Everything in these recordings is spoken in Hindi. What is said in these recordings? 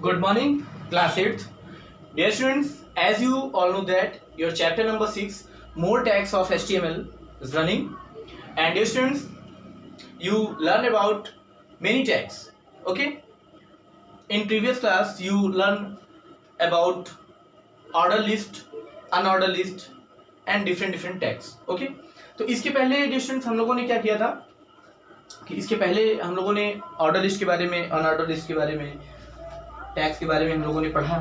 Good morning, class 8th. Dear students, as you all know that your chapter number 6, more tags of HTML is running. And dear students, you learn about many tags. Okay? In previous class, you learn about order list, unorder list and different tags. Okay? तो इसके पहले dear students हम लोगों ने क्या किया था कि इसके पहले हम लोगों ने ऑर्डर लिस्ट के बारे में, अनऑर्डर लिस्ट के बारे में, टैग्स के बारे में हम लोगों ने पढ़ा,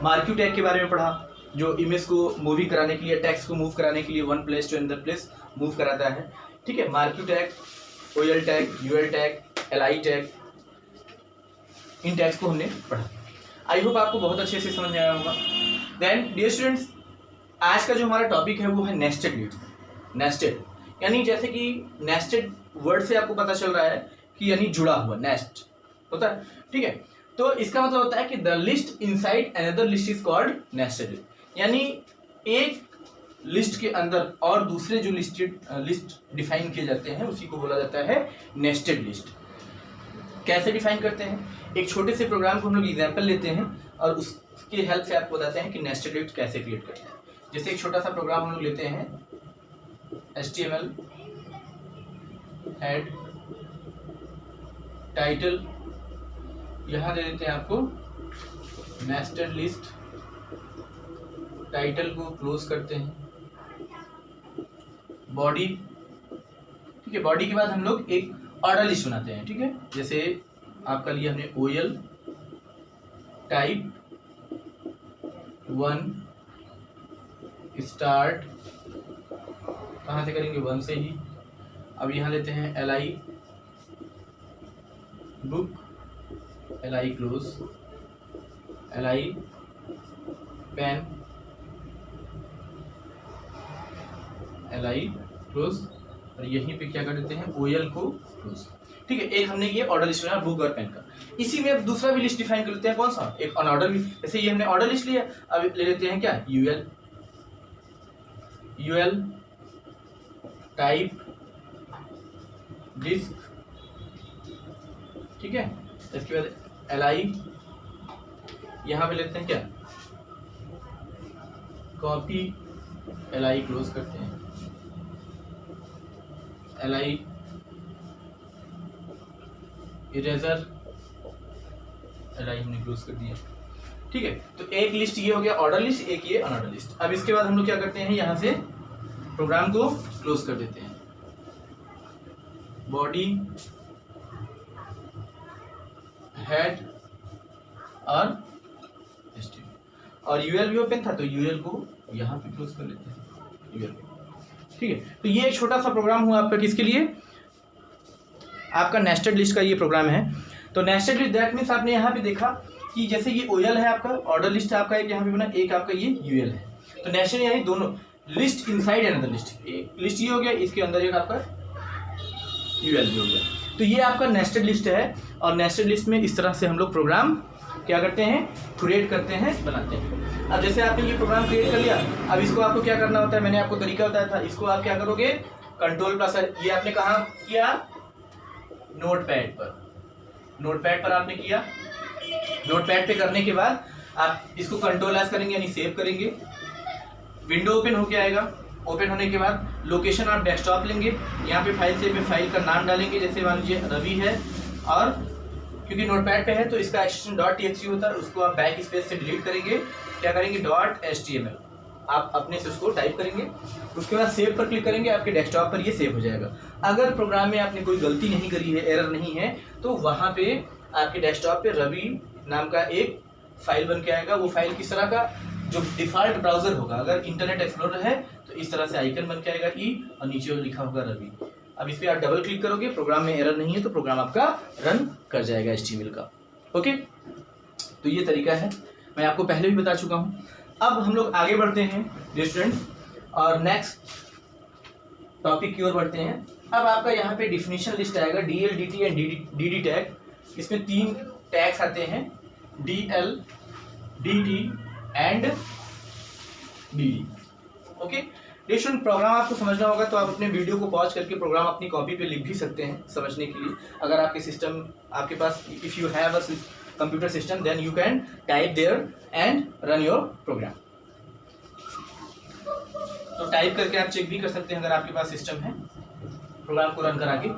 मार्क्यू टैग के बारे में पढ़ा जो इमेज को मूवी कराने के लिए, टेक्स्ट को मूव कराने के लिए one place to another place move कराता है. ठीक है, marquee tag, OL tag, UL tag, LI tag, इन टैग्स को हमने पढ़ा. आई होप आपको बहुत अच्छे से समझ में आया होगा. देन डियर स्टूडेंट्स, आज का जो हमारा टॉपिक है वो है नेस्टेड लिस्ट. नेस्टेड यानी जैसे कि नेस्टेड वर्ड से आपको पता चल रहा है कि यानी जुड़ा हुआ, नेस्ट होता है. ठीक है, तो इसका मतलब होता है कि the list inside another list is called nested list. यानी एक लिस्ट के अंदर और दूसरे जो लिस्ट डिफाइन किए जाते हैं उसी को बोला जाता है नेस्टेड लिस्ट. कैसे डिफाइन करते हैं? एक छोटे से प्रोग्राम को हम लोग एग्जाम्पल लेते हैं और उसके हेल्प से आपको बताते हैं कि नेस्टेड लिस्ट कैसे क्रिएट करते हैं. जैसे एक छोटा सा प्रोग्राम हम लोग लेते हैं, HTML हेड टाइटल, यहाँ दे देते हैं आपको नेस्टेड लिस्ट. टाइटल को क्लोज करते हैं. बॉडी, ठीक है, बॉडी के बाद हम लोग एक ऑर्डर लिस्ट बनाते हैं. ठीक है, जैसे आपका लिया हमने OL टाइप 1 स्टार्ट, कहाँ से करेंगे? 1 से ही. अब यहाँ लेते हैं LI book, LI close, LI pen, LI close, और यहीं पे क्या कर देते हैं? OL को क्लोज. ठीक है, एक हमने ये ऑर्डर लिस्ट बनाया बुक और पेन का. इसी में अब दूसरा भी लिस्ट डिफाइन कर लेते हैं. कौन सा? एक अनऑर्डर लिस्ट. जैसे ये हमने ऑर्डर लिस्ट लिया, अब ले लेते हैं क्या? UL type disc. ठीक है, इसके बाद LI, यहाँ पे लेते हैं क्या? कॉपी, LI क्लोज करते हैं. LI इरेजर, LI हमने क्लोज कर दिया. ठीक है, तो एक लिस्ट ये हो गया ऑर्डर लिस्ट, एक ये अनऑर्डर लिस्ट. अब इसके बाद हम लोग क्या करते हैं? यहाँ से प्रोग्राम को क्लोज कर देते हैं. बॉडी, हेड और HTML, और UL भी ओपन था तो UL को यहाँ पे क्लोज कर लेते हैं. UL, ठीक है. तो ये एक छोटा सा प्रोग्राम हुआ आपका, किसके लिए? आपका नेस्टेड लिस्ट का ये प्रोग्राम है. तो नेस्टेड लिस्ट दैट मीन्स आपने यहाँ पे देखा कि जैसे ये OL है आपका, ऑर्डर लिस्ट है आपका, एक यहाँ पे बना, एक आपका ये UL है. तो नेस्टेड यानी दोनों लिस्ट इनसाइड अनदर लिस्ट. एक लिस्ट ये हो गया, इसके अंदर एक आपका UL भी हो गया. तो ये आपका नेस्टेड लिस्ट है. और नेस्टेड लिस्ट में इस तरह से हम लोग प्रोग्राम क्या करते हैं? क्रिएट करते हैं, बनाते हैं. अब जैसे आपने ये प्रोग्राम क्रिएट कर लिया, अब इसको आपको क्या करना होता है? मैंने आपको तरीका बताया था. इसको आप क्या करोगे? कंट्रोल+, ये आपने कहाँ किया? नोटपैड पर. नोटपैड पर आपने किया. नोटपैड पे करने के बाद आप इसको कंट्रोल+ करेंगे यानी सेव करेंगे. विंडो ओपन होके आएगा. ओपन होने के बाद लोकेशन आप डेस्कटॉप लेंगे. यहाँ पे फाइल से फाइल का नाम डालेंगे. जैसे मान लीजिए रवि है, और क्योंकि नोटपैड पे है तो इसका एक्सटेंशन .txt होता है, उसको आप बैक स्पेस से डिलीट करेंगे. क्या करेंगे? .html आप अपने से उसको टाइप करेंगे. उसके बाद सेव पर क्लिक करेंगे, आपके डेस्कटॉप पर ये सेव हो जाएगा. अगर प्रोग्राम में आपने कोई गलती नहीं करी है, एरर नहीं है, तो वहाँ पे आपके डेस्कटॉप पे रवि नाम का एक फाइल बन के आएगा. वो फाइल किस तरह का? जो डिफॉल्ट ब्राउजर होगा, अगर इंटरनेट एक्सप्लोरर है तो इस तरह से आइकन बन के आएगा ई, और नीचे लिखा होगा रवि. अब इस पर आप डबल क्लिक करोगे, प्रोग्राम में एरर नहीं है तो प्रोग्राम आपका रन कर जाएगा HTML का. ओके, तो ये तरीका है, मैं आपको पहले भी बता चुका हूँ. अब हम लोग आगे बढ़ते हैं डियर स्टूडेंट्स, और नेक्स्ट टॉपिक की ओर बढ़ते हैं. अब आपका यहाँ पे डिफिनीशन लिस्ट आएगा, DL, DT and DD tag. इसमें 3 टैग्स आते हैं, DL, DT and DD. Okay, distant program आपको समझना होगा तो आप अपने वीडियो को पॉज करके प्रोग्राम अपनी कॉपी पे लिख भी सकते हैं समझने के लिए. अगर आपके सिस्टम आपके पास if you have a computer system, then you can type there and run your program. तो टाइप करके आप चेक भी कर सकते हैं अगर आपके पास सिस्टम है प्रोग्राम को रन करा के।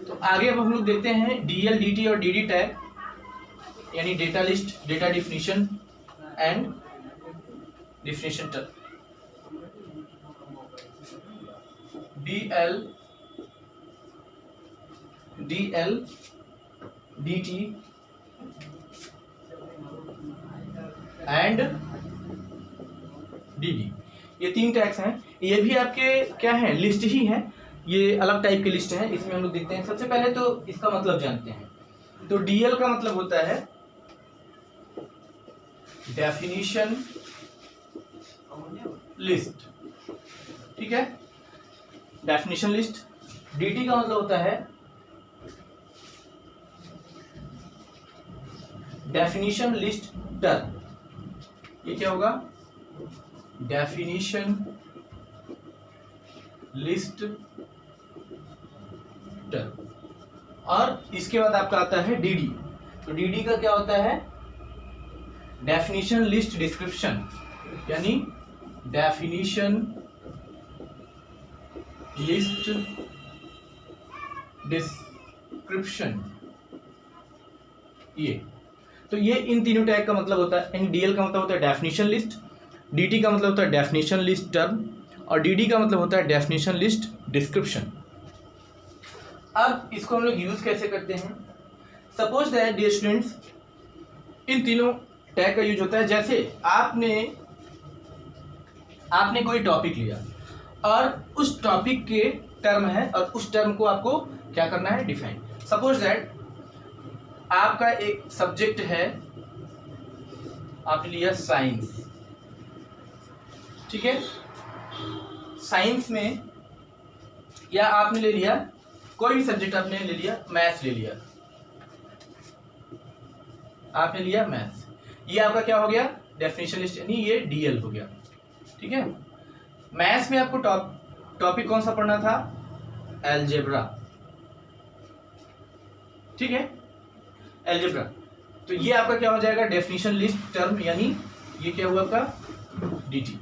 तो आगे अब हम लोग देखते हैं DL, DT और DD टैग, यानी data list, data definition and definition tag. DL, DT and DD, ये 3 टैग्स हैं। ये भी आपके क्या है, लिस्ट ही है, ये अलग टाइप की लिस्ट है। इसमें हम लोग देखते हैं। सबसे पहले तो इसका मतलब जानते हैं। तो DL का मतलब होता है डेफिनेशन लिस्ट, ठीक है, डेफिनेशन लिस्ट। DT का मतलब होता है डेफिनेशन लिस्ट टर्म। ये क्या होगा, डेफिनेशन लिस्ट टर्म। और इसके बाद आपका आता है DD। तो DD का क्या होता है, डेफिनेशन लिस्ट डिस्क्रिप्शन, यानी डेफिनेशन लिस्ट डिस्क्रिप्शन। ये तो ये इन तीनों टैग का मतलब होता है। यानी DL का मतलब होता है डेफिनेशन लिस्ट, DT का मतलब होता है डेफिनेशन लिस्ट टर्म, और DD का मतलब होता है डेफिनेशन लिस्ट डिस्क्रिप्शन। अब इसको हम लोग यूज कैसे करते हैं। सपोज दैट डियर स्टूडेंट्स, इन तीनों टैग का यूज होता है। जैसे आपने कोई टॉपिक लिया और उस टॉपिक के टर्म है और उस टर्म को आपको क्या करना है, डिफाइन। सपोज दैट आपका एक सब्जेक्ट है, आपने लिया साइंस, ठीक है। साइंस में, या आपने ले लिया कोई भी सब्जेक्ट, आपने ले लिया मैथ्स, ले लिया आपने लिया मैथ्स। ये आपका क्या हो गया, डेफिनेशन लिस्ट, यानी ये DL हो गया, ठीक है। मैथ्स में आपको टॉपिक कौन सा पढ़ना था, अलजेब्रा, ठीक है, अलजेब्रा। तो ये आपका क्या हो जाएगा, डेफिनेशन लिस्ट टर्म, यानी ये क्या हुआ आपका DT।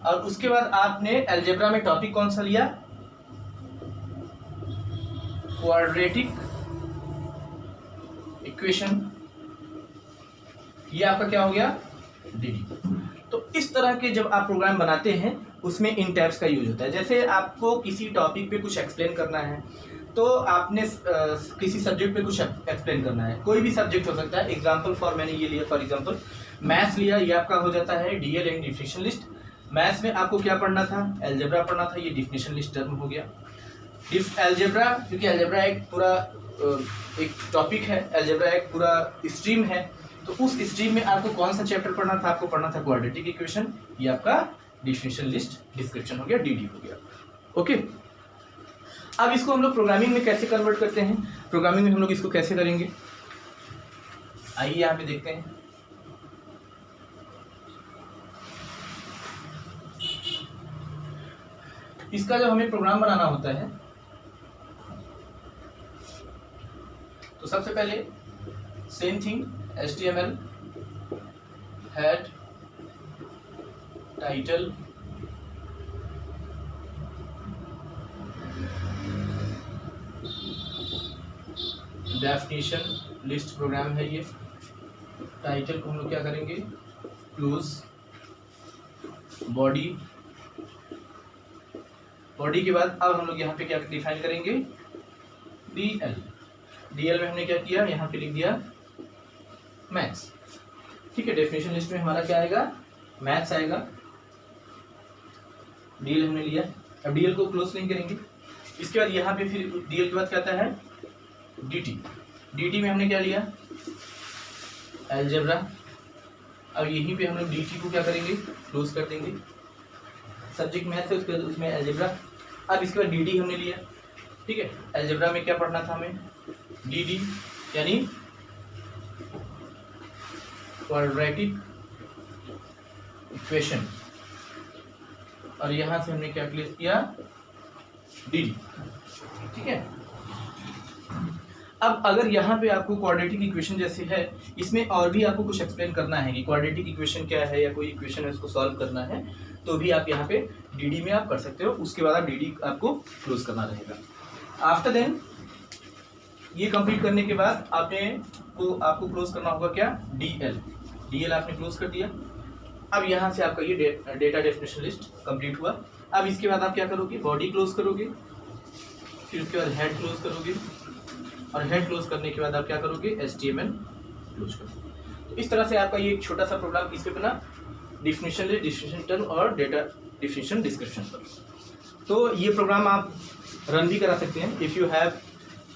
और उसके बाद आपने अलजेब्रा में टॉपिक कौन सा लिया, क्वाड्रेटिक इक्वेशन, ये आपका क्या हो गया, DD। तो इस तरह के जब आप प्रोग्राम बनाते हैं उसमें इन टैब्स का यूज होता है। जैसे आपको किसी टॉपिक पे कुछ एक्सप्लेन करना है, तो आपने किसी सब्जेक्ट पे कुछ एक्सप्लेन करना है, कोई भी सब्जेक्ट हो सकता है। एग्जांपल फॉर मैंने ये लिया, फॉर एग्जांपल मैथ्स लिया, ये आपका हो जाता है DL and definition list. Maths में आपको क्या पढ़ना था, अलजेब्रा पढ़ना था, ये डिफिनेशन लिस्ट टर्म हो गया। अलजेब्रा, क्योंकि अलजेब्रा एक पूरा एक टॉपिक है, अलजेब्रा एक पूरा स्ट्रीम है, तो उस स्ट्रीम में आपको कौन सा चैप्टर पढ़ना था, आपको पढ़ना था क्वाड्रेटिक इक्वेशन, ये आपका डिफिनेशन लिस्ट डिस्क्रिप्शन हो गया, DD हो गया, ओके। अब इसको हम लोग प्रोग्रामिंग में कैसे कन्वर्ट करते हैं, प्रोग्रामिंग में हम लोग इसको कैसे करेंगे, आइए यहाँ पे देखते हैं। इसका जब हमें प्रोग्राम बनाना होता है तो सबसे पहले same thing, HTML, head, title, definition list program है ये। टाइटल को हम लोग क्या करेंगे, क्लोज, बॉडी, बॉडी के बाद अब हम लोग यहाँ पे क्या डिफाइन करेंगे, DL में हमने क्या किया, यहाँ पे लिख दिया मैथ्स, ठीक है। डेफिनेशन लिस्ट में हमारा क्या आएगा, मैथ्स आएगा। DL हमने लिया, अब DL को क्लोज नहीं करेंगे। इसके बाद यहाँ पे फिर DL के बाद क्या आता है, DT में हमने क्या लिया, अलजेब्रा। अब यहीं पे हम लोग DT को क्या करेंगे, क्लोज कर देंगे। सब्जेक्ट मैथ्स है, उसके बाद उसमें अलजेब्रा। अब इसके बाद DD हमने लिया, ठीक है। अलजेब्रा में क्या पढ़ना था हमें, DD, यानी क्वाड्रेटिक इक्वेशन, और यहां से हमने क्या प्लेस किया, DD, ठीक है। अब अगर यहाँ पे आपको क्वाड्रेटिक इक्वेशन जैसे है, इसमें और भी आपको कुछ एक्सप्लेन करना है कि क्वाड्रेटिक इक्वेशन क्या है या कोई इक्वेशन है उसको सॉल्व करना है, तो भी आप यहाँ पे डी में आप कर सकते हो। उसके बाद आप डी आपको क्लोज करना रहेगा। आफ्टर देन ये कंप्लीट करने के बाद आपको क्लोज करना होगा क्या, डी आपने क्लोज कर दिया। अब यहाँ से आपका ये डेटा डेफिनेशन लिस्ट कंप्लीट हुआ। अब इसके बाद आप क्या करोगे, बॉडी क्लोज करोगे, फिर उसके बाद हेड क्लोज करोगे, और हेड क्लोज करने के बाद आप क्या करोगे, HTML क्लोज करोगे। तो इस तरह से आपका ये एक छोटा सा प्रोग्राम इस पे बना, डिफिनेशन लिस्ट, डिफिनेशन टर्म और डेटा डिफिनेशन डिस्क्रिप्शन पर। तो ये प्रोग्राम आप रन भी करा सकते हैं। If you have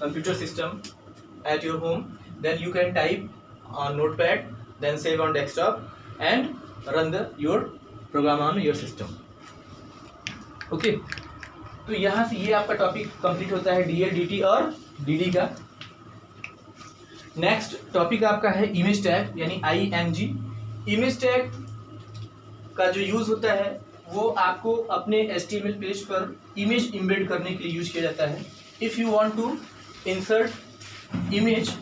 computer system at your home, then you can type on notepad, then save on desktop and run your program on your system. Okay, तो यहाँ से ये आपका टॉपिक कंप्लीट होता है DL, DT और DD का। नेक्स्ट टॉपिक आपका है इमेज टैग यानी IMG। इमेज टैग का जो यूज होता है वो आपको अपने HTML पेज पर इमेज इम्बेड करने के लिए यूज किया जाता है। If you want to insert image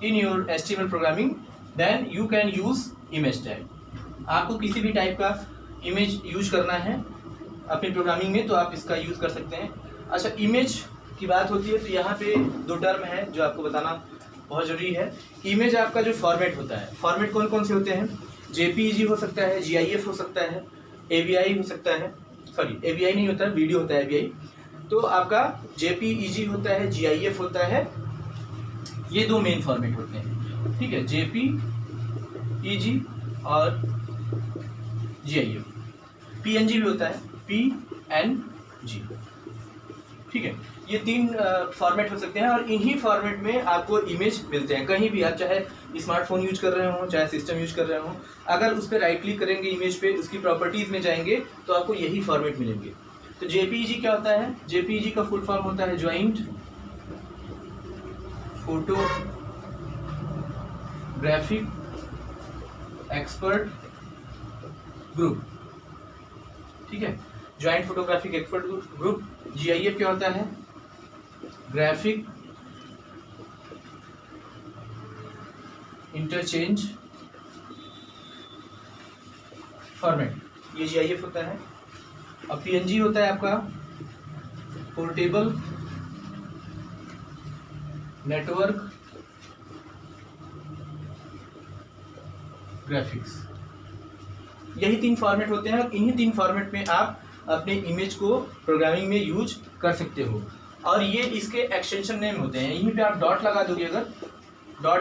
in your HTML programming, then you can use image tag. आपको किसी भी टाइप का इमेज यूज करना है अपनी प्रोग्रामिंग में, तो आप इसका यूज कर सकते हैं। अच्छा, इमेज की बात होती है तो यहाँ पे दो टर्म है जो आपको बताना बहुत जरूरी है। इमेज आपका जो फॉर्मेट होता है, फॉर्मेट कौन कौन से होते हैं, JPEG हो सकता है, GIF हो सकता है, AVI हो सकता है, सॉरी AVI नहीं होता है, वीडियो होता है AVI। तो आपका JPEG होता है, GIF होता है, ये दो मेन फॉर्मेट होते हैं, ठीक है, JPEG और GIF। PNG भी होता है, PNG, ठीक है। ये तीन फॉर्मेट हो सकते हैं और इन्हीं फॉर्मेट में आपको इमेज मिलते हैं। कहीं भी आप चाहे स्मार्टफोन यूज कर रहे हो, चाहे सिस्टम यूज कर रहे हो, अगर उस पर राइट क्लिक करेंगे इमेज पे, उसकी प्रॉपर्टीज में जाएंगे तो आपको यही फॉर्मेट मिलेंगे। तो JPEG क्या होता है, JPEG का फुल फॉर्म होता है ज्वाइंट फोटोग्राफिक एक्सपर्ट ग्रुप, ठीक है, joint photographic expert group. GIF क्या होता है, ग्राफिक इंटरचेंज फॉर्मेट, ये GIF होता है। और PNG होता है आपका पोर्टेबल नेटवर्क ग्राफिक्स। यही तीन फॉर्मेट होते हैं और इन्हीं तीन फॉर्मेट में आप अपने इमेज को प्रोग्रामिंग में यूज कर सकते हो। और ये इसके एक्सटेंशन नेम होते हैं, यहीं पे आप डॉट लगा दोगे अगर,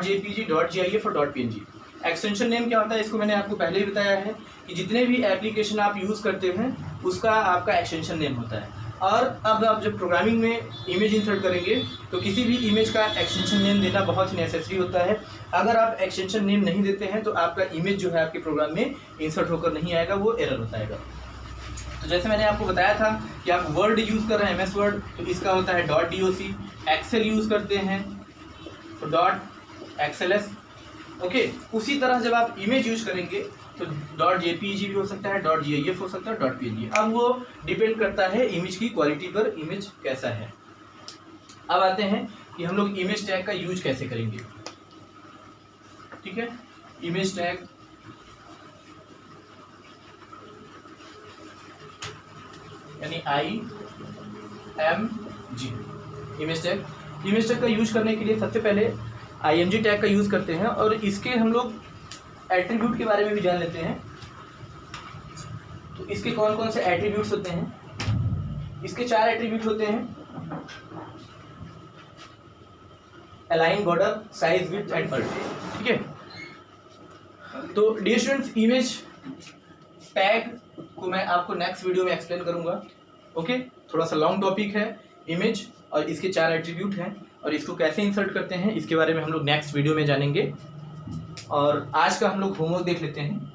.jpg, .gif और .png। एक्सटेंशन नेम क्या होता है, इसको मैंने आपको पहले ही बताया है कि जितने भी एप्लीकेशन आप यूज़ करते हैं उसका आपका एक्सटेंशन नेम होता है। और अब आप जब प्रोग्रामिंग में इमेज इंसर्ट करेंगे तो किसी भी इमेज का एक्सटेंशन नेम देना बहुत ही नेसेसरी होता है। अगर आप एक्सटेंशन नेम नहीं देते हैं तो आपका इमेज जो है आपके प्रोग्राम में इंसर्ट होकर नहीं आएगा, वो एरर बताएगा। तो जैसे मैंने आपको बताया था कि आप वर्ड यूज़ कर रहे हैं, MS वर्ड, तो इसका होता है .doc। एक्सेल यूज़ करते हैं तो .xls, ओके। उसी तरह जब आप इमेज यूज करेंगे तो .jpeg भी हो सकता है, .gif हो सकता है, .png। अब वो डिपेंड करता है इमेज की क्वालिटी पर, इमेज कैसा है। अब आते हैं कि हम लोग इमेज टैग का यूज कैसे करेंगे, ठीक है। इमेज टैग यानी IMG, इमेज टैग का यूज करने के लिए सबसे पहले IMG टैग का यूज करते हैं और इसके हम लोग एट्रीब्यूट के बारे में भी जान लेते हैं। तो इसके कौन कौन से एट्रीब्यूट्स होते हैं, इसके 4 एट्रीब्यूट होते हैं, align, border, size, width and alt, ठीक है। तो डियर स्टूडेंट्स, इमेज टैग को मैं आपको नेक्स्ट वीडियो में एक्सप्लेन करूंगा, ओके। थोड़ा सा लॉन्ग टॉपिक है इमेज और इसके 4 एट्रीब्यूट हैं और इसको कैसे इंसर्ट करते हैं इसके बारे में हम लोग नेक्स्ट वीडियो में जानेंगे। और आज का हम लोग होमवर्क देख लेते हैं।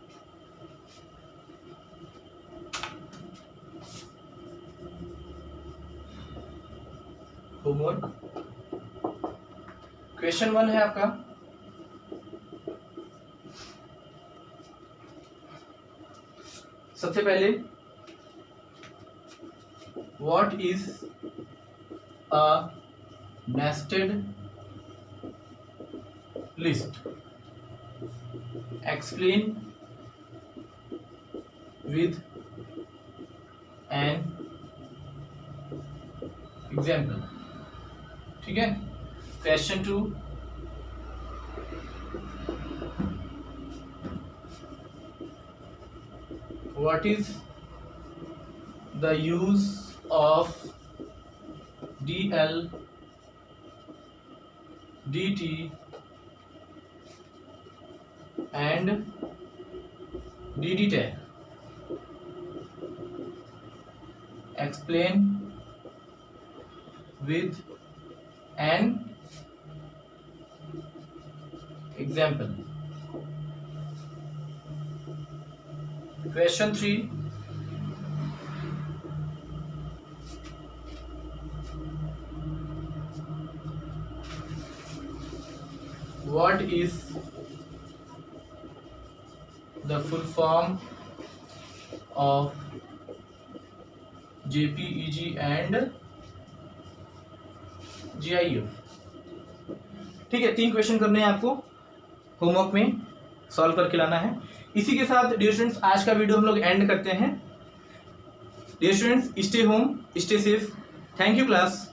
होमवर्क क्वेश्चन 1 है आपका, सबसे पहले what is a nested list, explain with an example. ठीक है। Question 2, what is the use of dl dt and dd tag? Explain with an example. Question 3, what is the full form of JPEG and GIF? ठीक है, 3 क्वेश्चन करने हैं आपको, होमवर्क में सॉल्व करके लाना है। इसी के साथ डियर स्टूडेंट्स आज का वीडियो हम लोग एंड करते हैं। Dear students, stay home, stay safe. Thank you class.